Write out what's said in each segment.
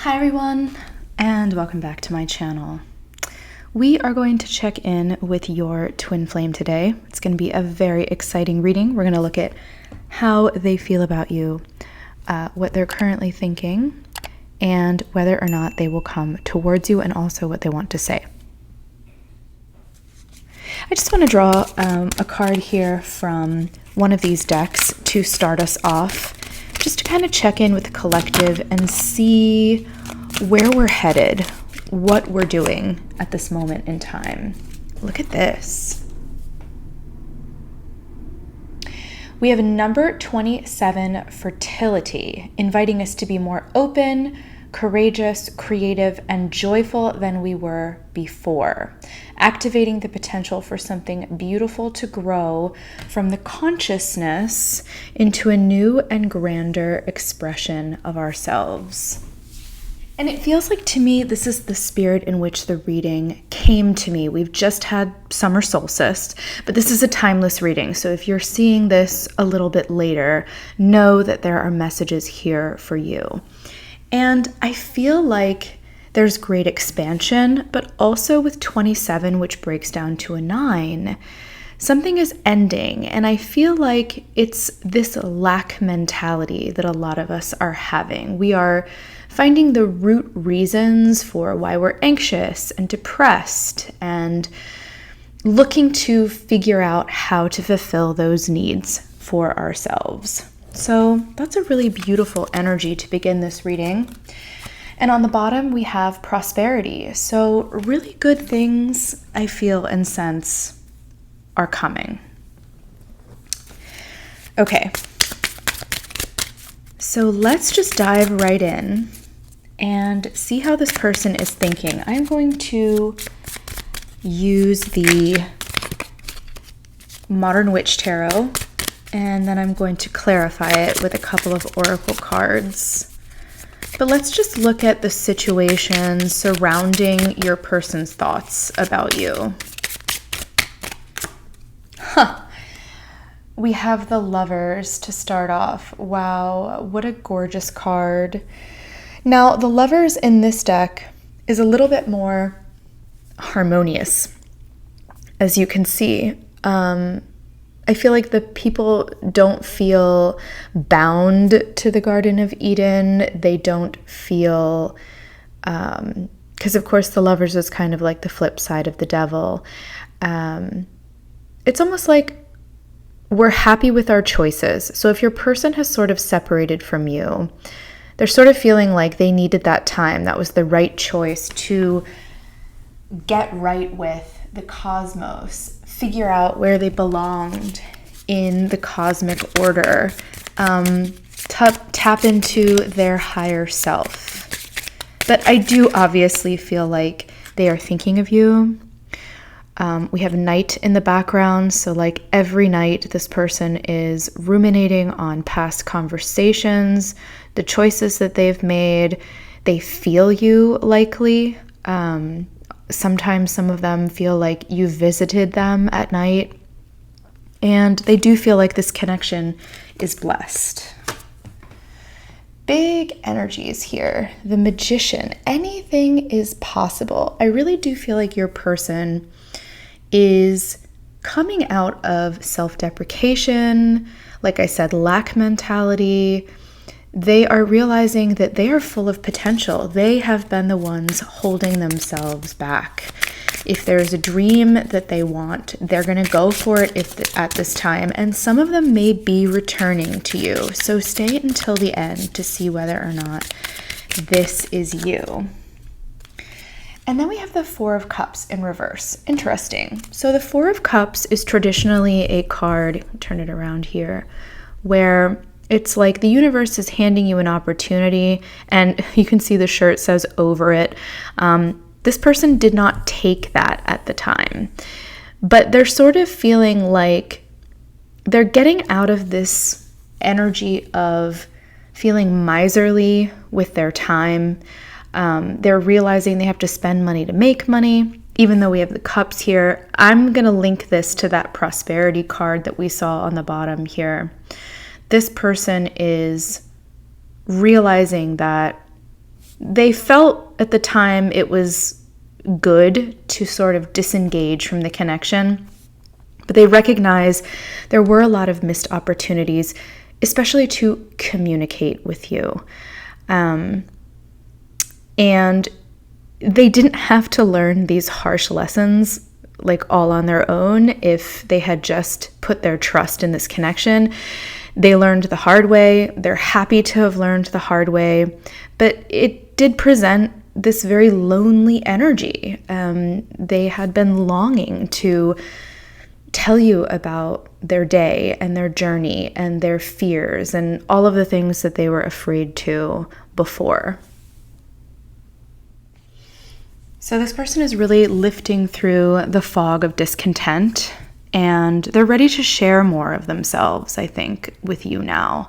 Hi everyone, and welcome back to my channel. We are going to check in with your twin flame today. It's going to be a very exciting reading. We're going to look at how they feel about you, what they're currently thinking, and whether or not they will come towards you, and also what they want to say. I just want to draw a card here from one of these decks to start us off, just to kind of check in with the collective and see where we're headed, what we're doing at this moment in time. Look at this. We have number 27, fertility, inviting us to be more open, courageous, creative, and joyful than we were before, activating the potential for something beautiful to grow from the consciousness into a new and grander expression of ourselves. And it feels like, to me, this is the spirit in which the reading came to me. We've just had summer solstice, but this is a timeless reading. So if you're seeing this a little bit later, know that there are messages here for you. And I feel like there's great expansion, but also with 27, which breaks down to a 9, something is ending. And I feel like it's this lack mentality that a lot of us are having. We are finding the root reasons for why we're anxious and depressed and looking to figure out how to fulfill those needs for ourselves. So that's a really beautiful energy to begin this reading. And on the bottom, we have prosperity. So really good things, I feel and sense, are coming. Okay. So let's just dive right in and see how this person is thinking. I'm going to use the Modern Witch Tarot, and then I'm going to clarify it with a couple of oracle cards. But let's just look at the situation surrounding your person's thoughts about you. We have the Lovers to start off. Wow, what a gorgeous card. Now, the Lovers in this deck is a little bit more harmonious, as you can see. I feel like the people don't feel bound to the Garden of Eden. They don't feel, because of course the Lovers is kind of like the flip side of the devil. It's almost like we're happy with our choices. So if your person has sort of separated from you, they're sort of feeling like they needed that time. That was the right choice to get right with the cosmos, figure out where they belonged in the cosmic order, tap into their higher self. But I do obviously feel like they are thinking of you. We have night in the background, so like every night this person is ruminating on past conversations, the choices that they've made. They feel you likely. Sometimes some of them feel like you visited them at night, and they do feel like this connection is blessed. Big energies here. The Magician. Anything is possible. I really do feel like your person is coming out of self-deprecation, like I said, lack mentality. They are realizing that they are full of potential. They have been the ones holding themselves back. If there's a dream that they want, they're going to go for it at this time. And some of them may be returning to you. So stay until the end to see whether or not this is you. And then we have the Four of Cups in reverse. Interesting. So the Four of Cups is traditionally a card, turn it around here, where it's like the universe is handing you an opportunity, and you can see the shirt says over it. This person did not take that at the time, but they're sort of feeling like they're getting out of this energy of feeling miserly with their time. They're realizing they have to spend money to make money, even though we have the cups here. I'm going to link this to that prosperity card that we saw on the bottom here. This person is realizing that They felt at the time it was good to sort of disengage from the connection, but they recognize there were a lot of missed opportunities, especially to communicate with you. And they didn't have to learn these harsh lessons like all on their own if they had just put their trust in this connection. They learned the hard way. They're happy to have learned the hard way, but it did present this very lonely energy. They had been longing to tell you about their day and their journey and their fears and all of the things that they were afraid to before. So this person is really lifting through the fog of discontent, and they're ready to share more of themselves, I think, with you now.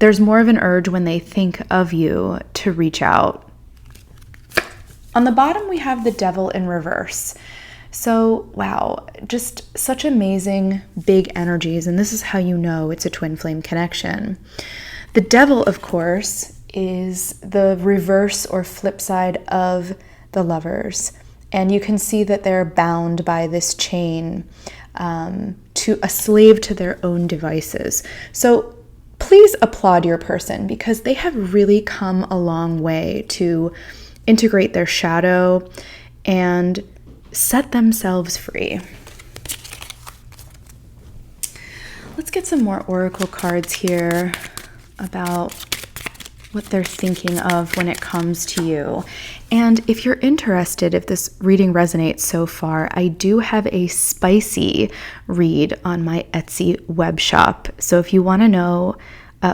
There's more of an urge when they think of you to reach out. On the bottom, we have the Devil in reverse. So, wow, just such amazing big energies, and this is how you know it's a twin flame connection. The Devil, of course, is the reverse or flip side of the Lovers. And you can see that they're bound by this chain, to a slave to their own devices. So please applaud your person, because they have really come a long way to integrate their shadow and set themselves free. Let's get some more oracle cards here about what they're thinking of when it comes to you. And if you're interested, if this reading resonates so far, I do have a spicy read on my Etsy web shop. So if you want to know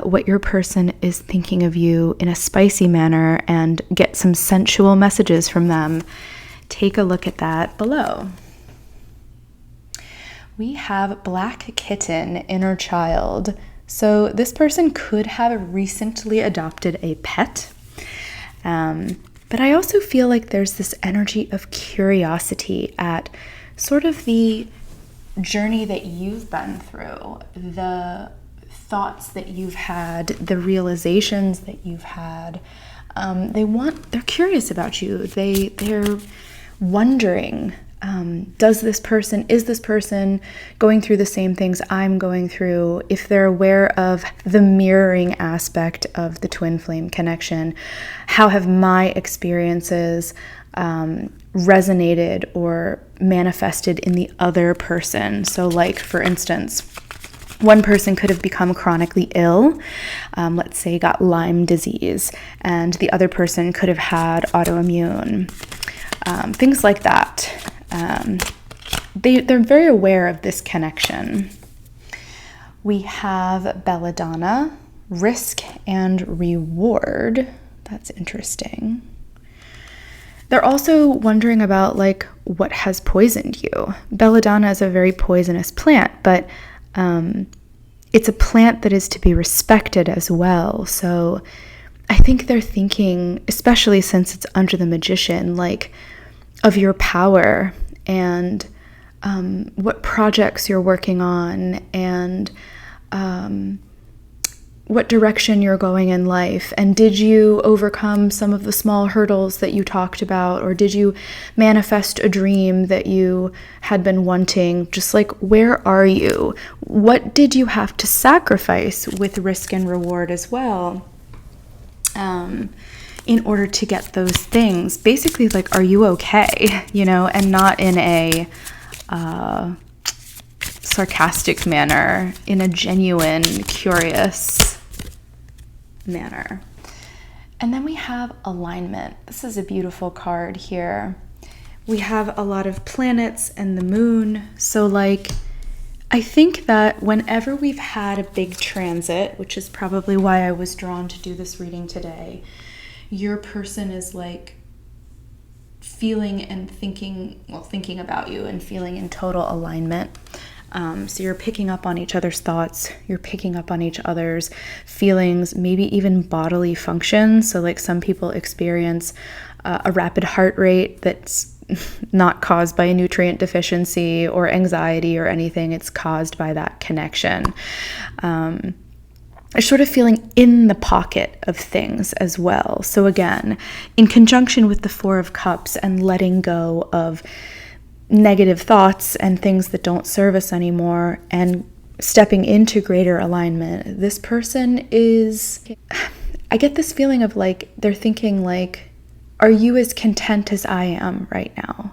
what your person is thinking of you in a spicy manner and get some sensual messages from them, take a look at that below. We have Black Kitten, Inner Child. So this person could have recently adopted a pet, but I also feel like there's this energy of curiosity at sort of the journey that you've been through, the thoughts that you've had, the realizations that you've had. They're curious about you. They're wondering, is this person going through the same things I'm going through? If they're aware of the mirroring aspect of the twin flame connection, how have my experiences resonated or manifested in the other person? So like, for instance, one person could have become chronically ill, let's say got Lyme disease, and the other person could have had autoimmune, things like that. They're very aware of this connection. We have Belladonna, risk and reward. That's interesting. They're also wondering about like what has poisoned you. Belladonna is a very poisonous plant, but it's a plant that is to be respected as well. So I think they're thinking, especially since it's under the Magician, like of your power and what projects you're working on and what direction you're going in life. And did you overcome some of the small hurdles that you talked about? Or did you manifest a dream that you had been wanting? Just like, where are you? What did you have to sacrifice with risk and reward as well? In order to get those things, basically, like, are you okay? And not in a sarcastic manner, in a genuine, curious manner. And then we have alignment. This is a beautiful card here. We have a lot of planets and the moon. So like, I think that whenever we've had a big transit, which is probably why I was drawn to do this reading today, your person is like feeling and thinking about you and feeling in total alignment. So you're picking up on each other's thoughts, you're picking up on each other's feelings, maybe even bodily function. So like some people experience a rapid heart rate that's not caused by a nutrient deficiency or anxiety or anything. It's caused by that connection. are sort of feeling in the pocket of things as well. So again, in conjunction with the Four of Cups and letting go of negative thoughts and things that don't serve us anymore and stepping into greater alignment, this person is, I get this feeling of like, they're thinking like, are you as content as I am right now?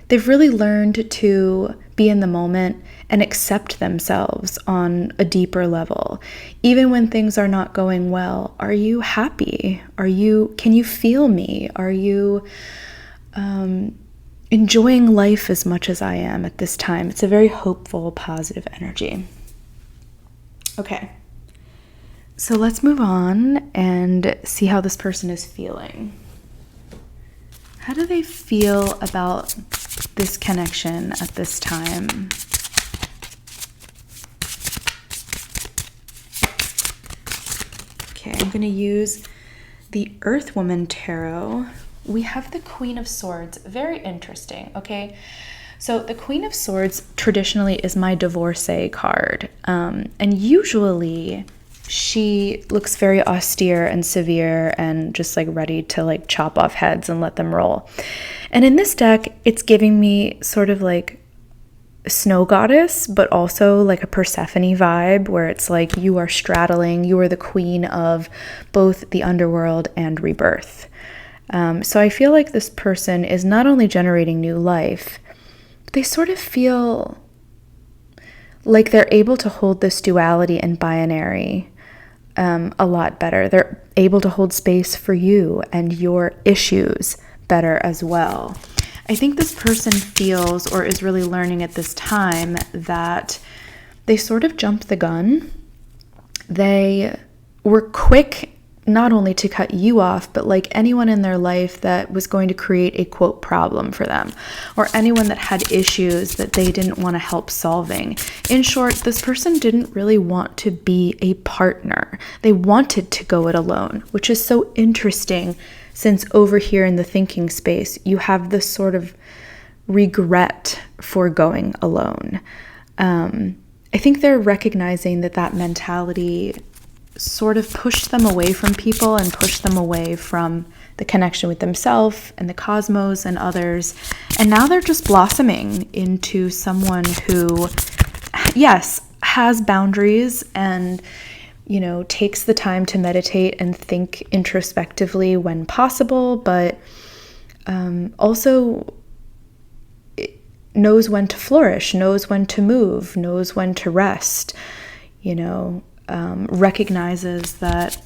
They've really learned to be in the moment and accept themselves on a deeper level. Even when things are not going well, are you happy? Can you feel me? Are you enjoying life as much as I am at this time? It's a very hopeful, positive energy. Okay, so let's move on and see how this person is feeling. How do they feel about this connection at this time? Okay, I'm going to use the Earth Woman Tarot. We have the Queen of Swords. Very interesting, okay? So the Queen of Swords traditionally is my divorcee card. And usually she looks very austere and severe and just like ready to like chop off heads and let them roll. And in this deck, it's giving me sort of like a snow goddess, but also like a Persephone vibe where it's like you are straddling, you are the queen of both the underworld and rebirth. So I feel like this person is not only generating new life, but they sort of feel like they're able to hold this duality and binary a lot better. They're able to hold space for you and your issues better as well. I think this person feels or is really learning at this time that they sort of jumped the gun. They were quick not only to cut you off, but like anyone in their life that was going to create a quote problem for them, or anyone that had issues that they didn't want to help solving. In short, this person didn't really want to be a partner. They wanted to go it alone, which is so interesting since over here in the thinking space, you have this sort of regret for going alone. I think they're recognizing that mentality sort of pushed them away from people and pushed them away from the connection with themselves and the cosmos and others. And now they're just blossoming into someone who, yes, has boundaries and, you know, takes the time to meditate and think introspectively when possible, but also knows when to flourish, knows when to move, knows when to rest, you know, recognizes that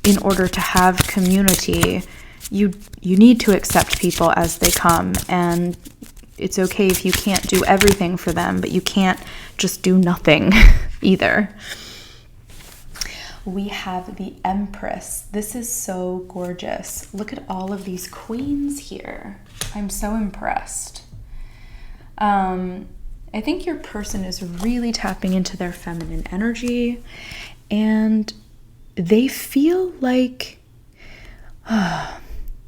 in order to have community, you need to accept people as they come, and it's okay if you can't do everything for them, but you can't just do nothing either. We have the Empress. This is so gorgeous. Look at all of these queens here. I'm so impressed. I think your person is really tapping into their feminine energy, and they feel like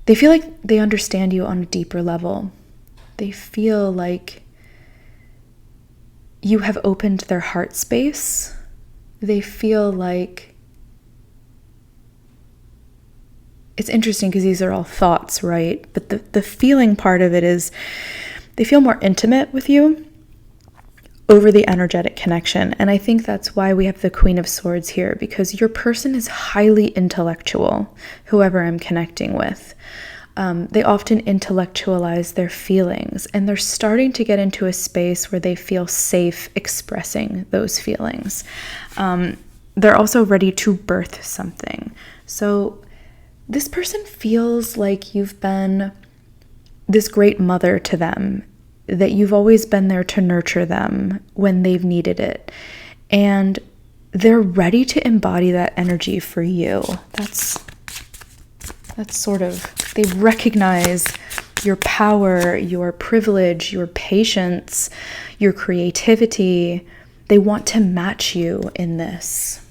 they understand you on a deeper level. They feel like you have opened their heart space. They feel like, it's interesting because these are all thoughts, right? But the feeling part of it is they feel more intimate with you over the energetic connection. And I think that's why we have the Queen of Swords here, because your person is highly intellectual, whoever I'm connecting with. They often intellectualize their feelings, and they're starting to get into a space where they feel safe expressing those feelings. They're also ready to birth something. So this person feels like you've been this great mother to them, that you've always been there to nurture them when they've needed it. And they're ready to embody that energy for you. That's sort of, they recognize your power, your privilege, your patience, your creativity. They want to match you in this.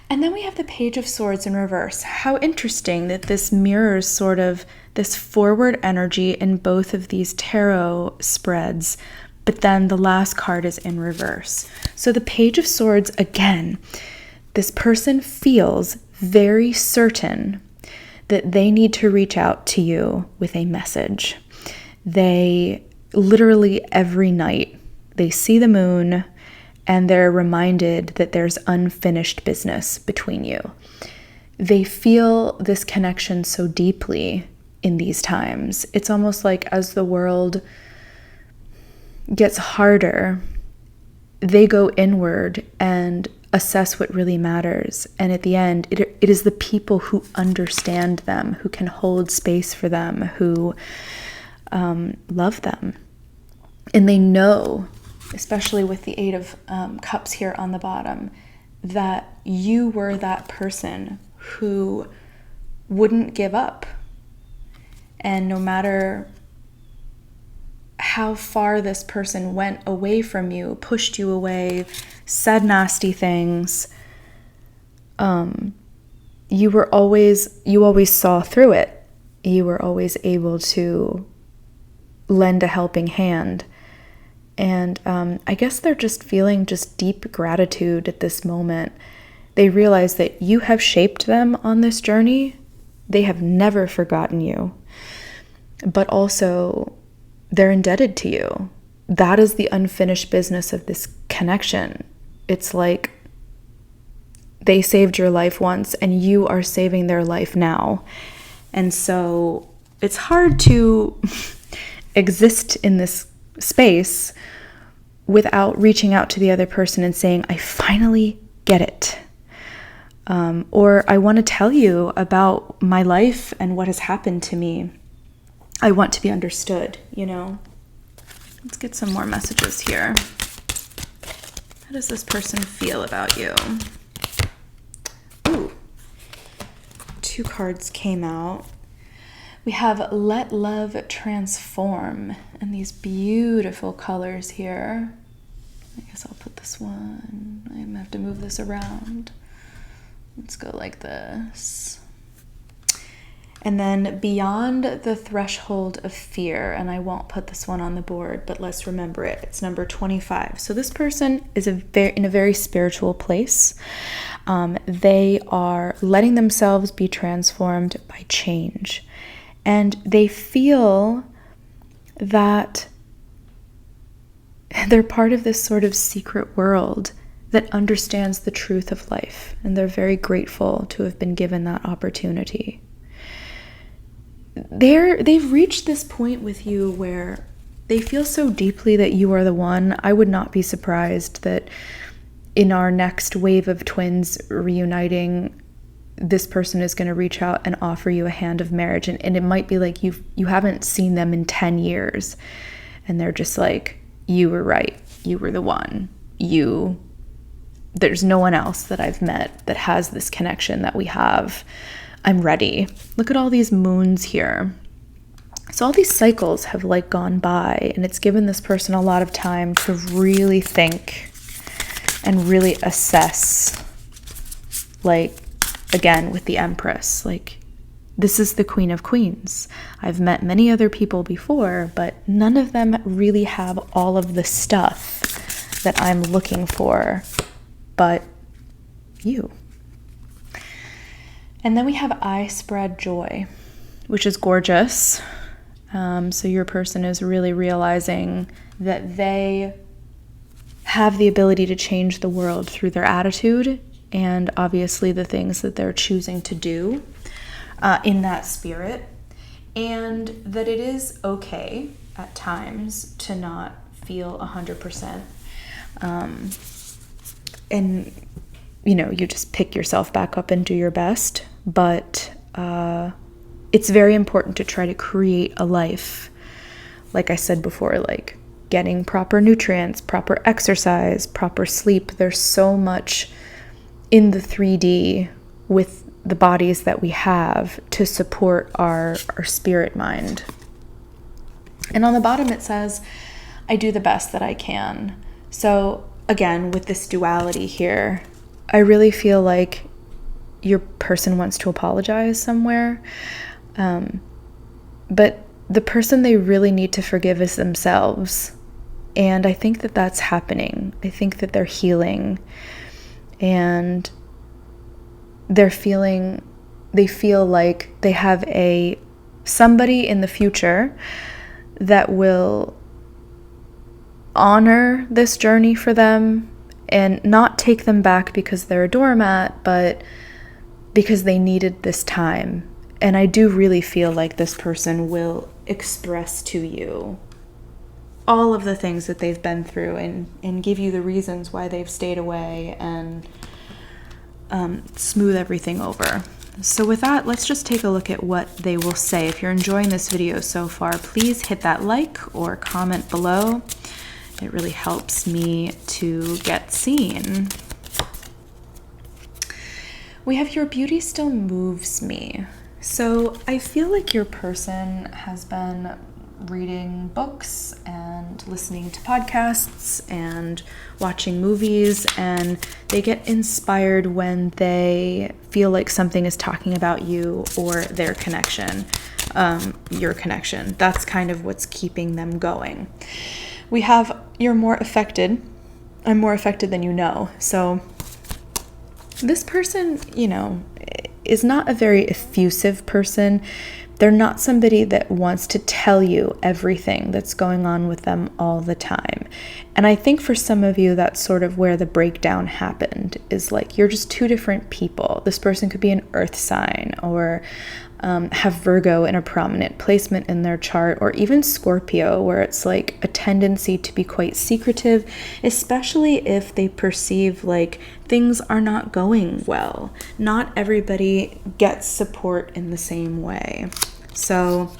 And then we have the Page of Swords in reverse. How interesting that this mirrors sort of this forward energy in both of these tarot spreads, But then the last card is in reverse. So the Page of Swords, again, this person feels very certain that they need to reach out to you with a message. They literally every night, they see the moon and they're reminded that there's unfinished business between you. They feel this connection so deeply in these times. It's almost like as the world gets harder, they go inward and assess what really matters. And at the end, it is the people who understand them, who can hold space for them, who love them. And they know, especially with the Eight of Cups here on the bottom, that you were that person who wouldn't give up. And no matter how far this person went away from you, pushed you away, said nasty things, you always saw through it. You were always able to lend a helping hand. And I guess they're just feeling just deep gratitude at this moment. They realize that you have shaped them on this journey. They have never forgotten you. But also, they're indebted to you. That is the unfinished business of this connection. It's like they saved your life once and you are saving their life now. And so it's hard to exist in this space without reaching out to the other person and saying, I finally get it. Or I want to tell you about my life and what has happened to me. I want to be understood, you know? Let's get some more messages here. How does this person feel about you? Ooh, 2 cards came out. We have Let Love Transform and these beautiful colors here. I guess I'll put this one. I'm gonna have to move this around. Let's go like this. And then Beyond the Threshold of Fear, and I won't put this one on the board, but let's remember it. It's number 25. So this person is in a very spiritual place. They are letting themselves be transformed by change. And they feel that they're part of this sort of secret world that understands the truth of life. And they're very grateful to have been given that opportunity. They've reached this point with you where they feel so deeply that you are the one. I would not be surprised that in our next wave of twins reuniting, this person is going to reach out and offer you a hand of marriage. And it might be like you haven't seen them in 10 years. And they're just like, you were right. You were the one. There's no one else that I've met that has this connection that we have. I'm ready. Look at all these moons here. So all these cycles have like gone by, and it's given this person a lot of time to really think and really assess. Like, again, with the Empress, like, this is the Queen of Queens. I've met many other people before, but none of them really have all of the stuff that I'm looking for, but you. And then we have I Spread Joy, which is gorgeous. So your person is really realizing that they have the ability to change the world through their attitude and obviously the things that they're choosing to do in that spirit. And that it is okay at times to not feel 100%. And, you know, you just pick yourself back up and do your best. But it's very important to try to create a life, like I said before, like getting proper nutrients, proper exercise, proper sleep. There's so much in the 3D with the bodies that we have to support our spirit mind. And on the bottom it says, I do the best that I can. So again, with this duality here, I really feel like your person wants to apologize somewhere. But the person they really need to forgive is themselves. And I think that that's happening. I think that they're healing, and they feel like they have somebody in the future that will honor this journey for them and not take them back because they're a doormat, but because they needed this time. And I do really feel like this person will express to you all of the things that they've been through and give you the reasons why they've stayed away and smooth everything over. So with that, let's just take a look at what they will say. If you're enjoying this video so far, please hit that like or comment below. It really helps me to get seen. We have your beauty still moves me. So I feel like your person has been reading books and listening to podcasts and watching movies, and they get inspired when they feel like something is talking about you or their connection, your connection. That's kind of what's keeping them going. We have you're more affected. I'm more affected than you know. So this person, is not a very effusive person. They're not somebody that wants to tell you everything that's going on with them all the time. And I think for some of you, that's sort of where the breakdown happened, is like you're just two different people. This person could be an earth sign or have Virgo in a prominent placement in their chart, or even Scorpio, where it's like a tendency to be quite secretive, especially if they perceive like things are not going well. Not everybody gets support in the same way. So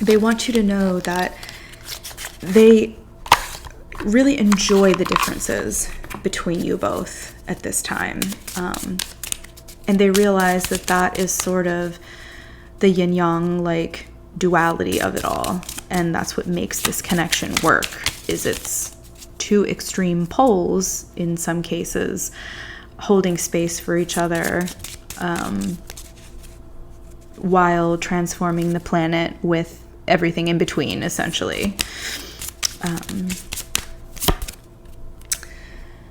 they want you to know that they really enjoy the differences between you both at this time. And they realize that that is sort of the yin-yang like duality of it all. And that's what makes this connection work, is it's two extreme poles in some cases, holding space for each other, while transforming the planet with everything in between, essentially.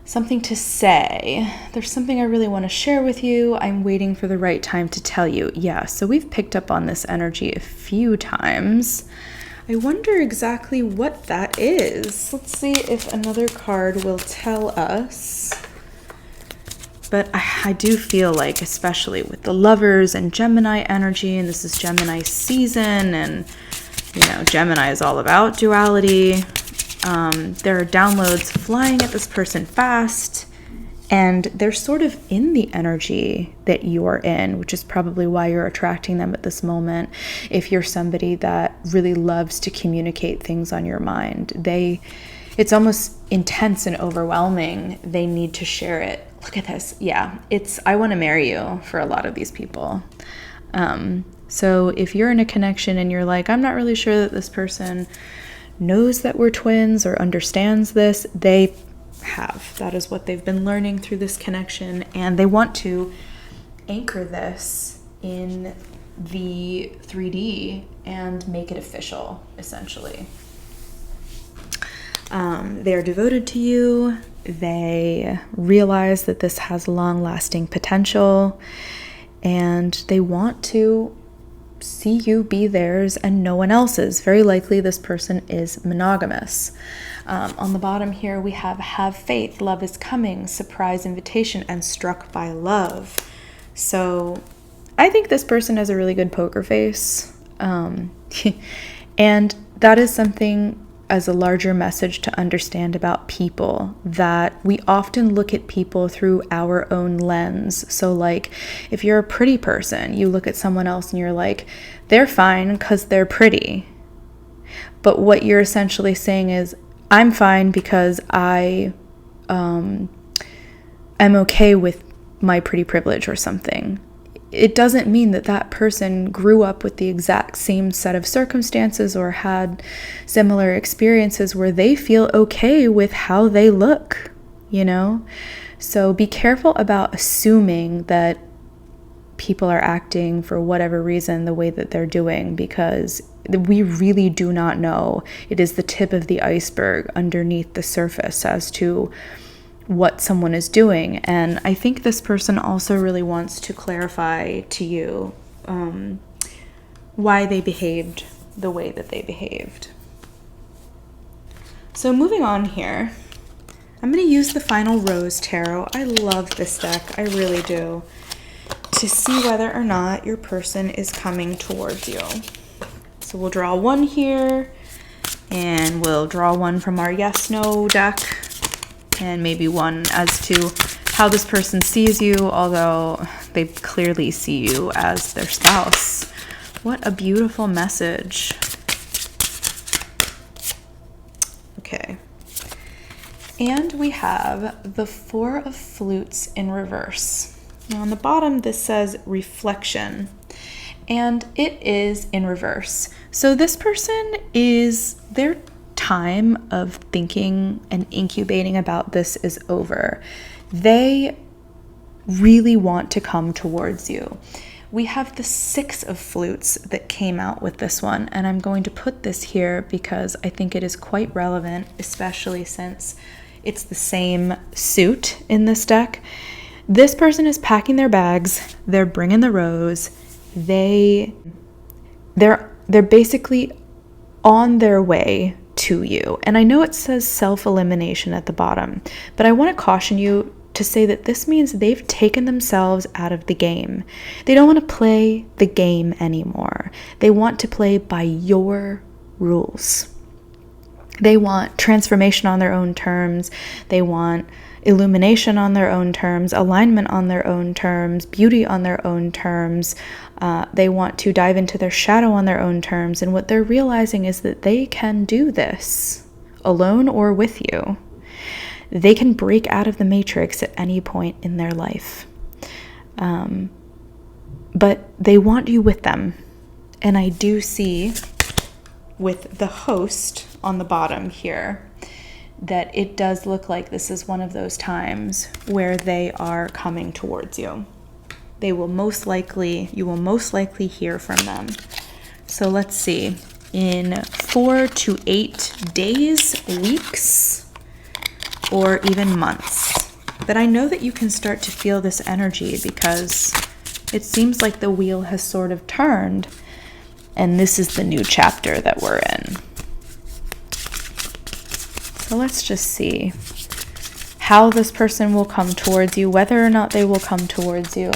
Something to say. There's something I really want to share with you. I'm waiting for the right time to tell you. Yeah, so we've picked up on this energy a few times. I wonder exactly what that is. Let's see if another card will tell us. But I do feel like, especially with the Lovers and Gemini energy, and this is Gemini season, and Gemini is all about duality. There are downloads flying at this person fast, and they're sort of in the energy that you're in, which is probably why you're attracting them at this moment. If you're somebody that really loves to communicate things on your mind, it's almost intense and overwhelming. They need to share it. Look at this. Yeah, I want to marry you for a lot of these people. So if you're in a connection and you're like, I'm not really sure that this person knows that we're twins or understands this, they have. That is what they've been learning through this connection, and they want to anchor this in the 3D and make it official, essentially. They're devoted to you. They realize that this has long-lasting potential, and they want to see you be theirs and no one else's. Very likely this person is monogamous. On the bottom here we have faith, love is coming, surprise invitation, and struck by love. So I think this person has a really good poker face. And that is something as a larger message to understand about people, that we often look at people through our own lens. So like if you're a pretty person, you look at someone else and you're like, they're fine because they're pretty. But what you're essentially saying is, I'm fine because I am okay with my pretty privilege or something. It doesn't mean that that person grew up with the exact same set of circumstances or had similar experiences where they feel okay with how they look, So be careful about assuming that people are acting for whatever reason the way that they're doing, because we really do not know. It is the tip of the iceberg underneath the surface as to what someone is doing. And I think this person also really wants to clarify to you why they behaved the way that they behaved. So moving on here, I'm going to use the Final Rose Tarot. I love this deck, I really do, to see whether or not your person is coming towards you. So we'll draw one here, and we'll draw one from our yes/no deck, and maybe one as to how this person sees you, although they clearly see you as their spouse. What a beautiful message. Okay. And we have the Four of Flutes in reverse. Now on the bottom, this says reflection, and it is in reverse. So this person is, their time of thinking and incubating about this is over. They really want to come towards you. We have the Six of Flutes that came out with this one, and I'm going to put this here because I think it is quite relevant, especially since it's the same suit in this deck. This person is packing their bags, they're bringing the rose, they're basically on their way to you. And I know it says self-elimination at the bottom, but I want to caution you to say that this means they've taken themselves out of the game. They don't want to play the game anymore. They want to play by your rules. They want transformation on their own terms. They want illumination on their own terms, alignment on their own terms, beauty on their own terms. They want to dive into their shadow on their own terms. And what they're realizing is that they can do this alone or with you. They can break out of the matrix at any point in their life. But they want you with them. And I do see with the Host on the bottom here that it does look like this is one of those times where they are coming towards you. You will most likely hear from them. So let's see, in 4 to 8 days, weeks, or even months. But I know that you can start to feel this energy because it seems like the wheel has sort of turned, and this is the new chapter that we're in. So let's just see how this person will come towards you, whether or not they will come towards you.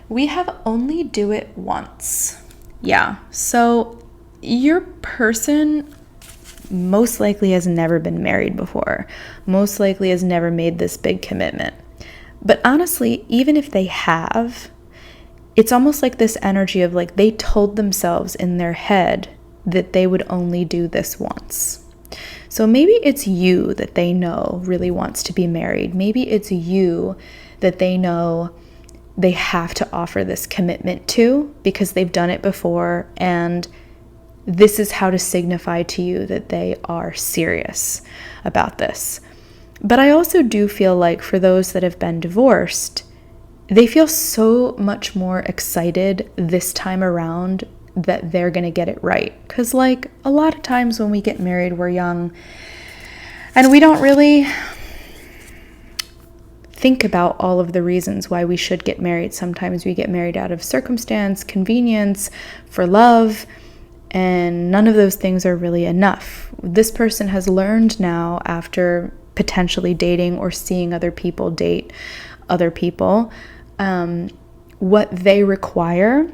We have only do it once. Yeah, so your person most likely has never been married before, most likely has never made this big commitment. But honestly, even if they have, it's almost like this energy of like they told themselves in their head that they would only do this once. So maybe it's you that they know really wants to be married. Maybe it's you that they know they have to offer this commitment to because they've done it before, and this is how to signify to you that they are serious about this. But I also do feel like for those that have been divorced, they feel so much more excited this time around that they're going to get it right. Because like a lot of times when we get married, we're young and we don't really think about all of the reasons why we should get married. Sometimes we get married out of circumstance, convenience, for love, and none of those things are really enough. This person has learned now, after potentially dating or seeing other people date other people, what they require,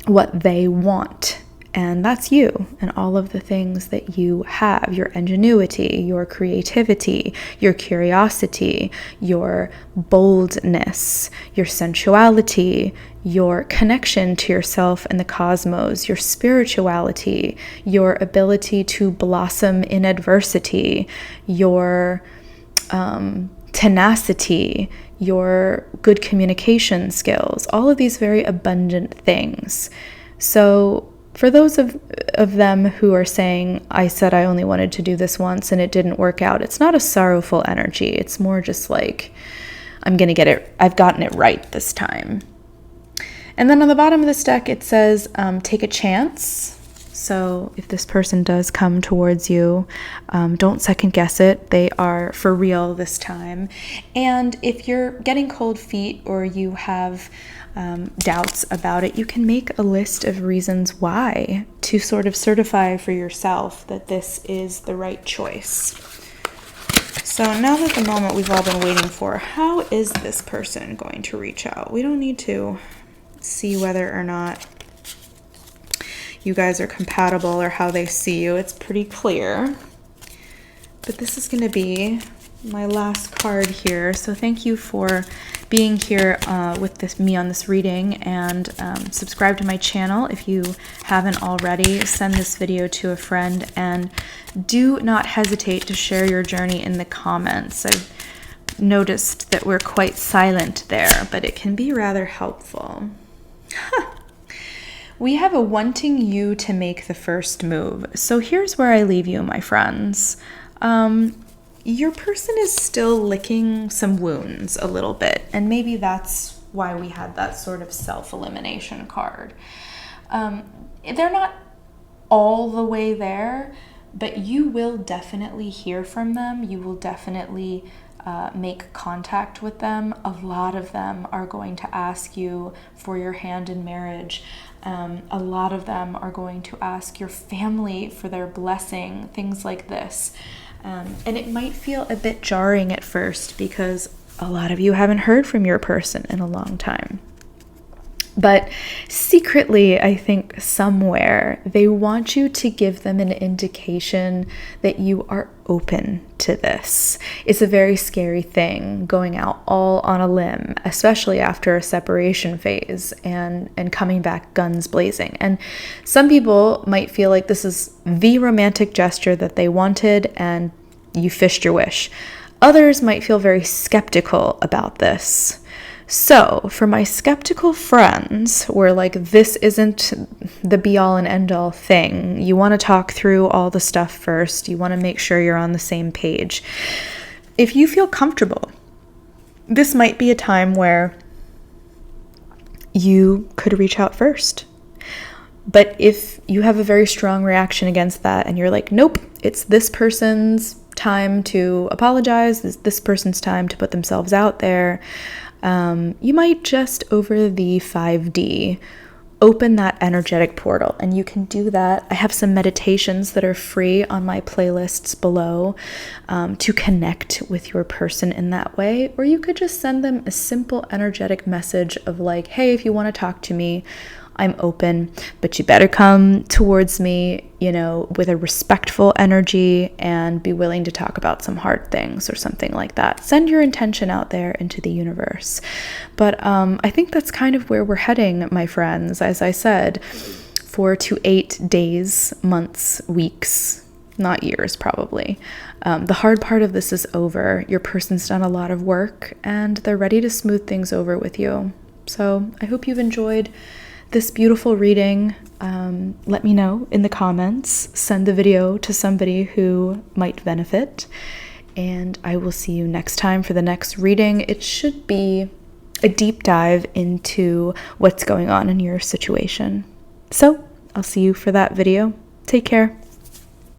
what they want. And that's you and all of the things that you have, your ingenuity, your creativity, your curiosity, your boldness, your sensuality, your connection to yourself and the cosmos, your spirituality, your ability to blossom in adversity, your tenacity, your good communication skills, all of these very abundant things. So for those of them who are saying, I said I only wanted to do this once and it didn't work out, it's not a sorrowful energy. It's more just like, I've gotten it right this time. And then on the bottom of this deck, it says, take a chance. So if this person does come towards you, don't second guess it. They are for real this time. And if you're getting cold feet or you have doubts about it, you can make a list of reasons why to sort of certify for yourself that this is the right choice. So now that the moment we've all been waiting for, how is this person going to reach out? We don't need to see whether or not you guys are compatible or how they see you. It's pretty clear. But this is going to be my last card here. So thank you for being here with me on this reading, and subscribe to my channel if you haven't already. Send this video to a friend, and do not hesitate to share your journey in the comments. I've noticed that we're quite silent there, but it can be rather helpful. We have a wanting you to make the first move. So here's where I leave you, my friends. Your person is still licking some wounds a little bit, and maybe that's why we had that sort of self-elimination card. They're not all the way there, but you will definitely hear from them. You will definitely make contact with them. A lot of them are going to ask you for your hand in marriage. A lot of them are going to ask your family for their blessing, things like this. And it might feel a bit jarring at first because a lot of you haven't heard from your person in a long time. But secretly, I think somewhere they want you to give them an indication that you are open to this. It's a very scary thing going out all on a limb, especially after a separation phase and coming back guns blazing. And some people might feel like this is the romantic gesture that they wanted and you fished your wish. Others might feel very skeptical about this. So for my skeptical friends, where like this isn't the be all and end all thing, you want to talk through all the stuff first. You want to make sure you're on the same page. If you feel comfortable, this might be a time where you could reach out first. But if you have a very strong reaction against that and you're like, nope, it's this person's time to apologize, it's this person's time to put themselves out there, you might just over the 5D open that energetic portal, and you can do that. I have some meditations that are free on my playlists below to connect with your person in that way, or you could just send them a simple energetic message of like, hey, if you want to talk to me, I'm open, but you better come towards me, with a respectful energy and be willing to talk about some hard things or something like that. Send your intention out there into the universe. But I think that's kind of where we're heading, my friends. As I said, 4 to 8 days, months, weeks, not years probably. The hard part of this is over. Your person's done a lot of work and they're ready to smooth things over with you. So I hope you've enjoyed this beautiful reading. Let me know in the comments. Send the video to somebody who might benefit. And I will see you next time for the next reading. It should be a deep dive into what's going on in your situation. So I'll see you for that video. Take care.